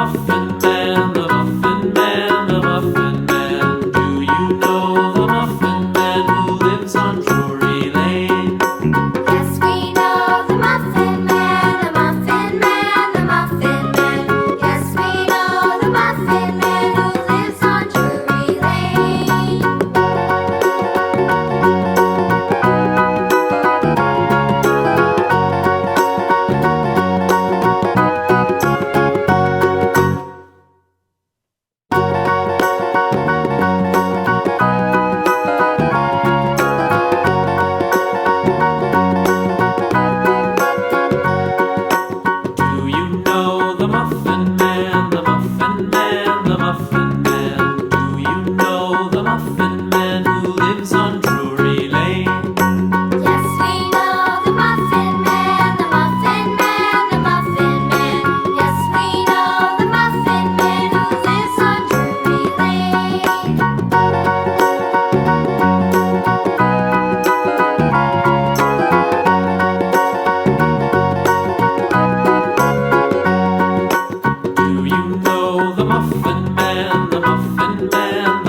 Muffin Man, the Muffin Man, the Muffin Man. Do you know the Muffin Man who lives on Drury Lane? Yes, we know the Muffin Man, the Muffin Man, the Muffin Man. Yes, we know the Muffin Man who lives on Drury Lane. Do you know the Muffin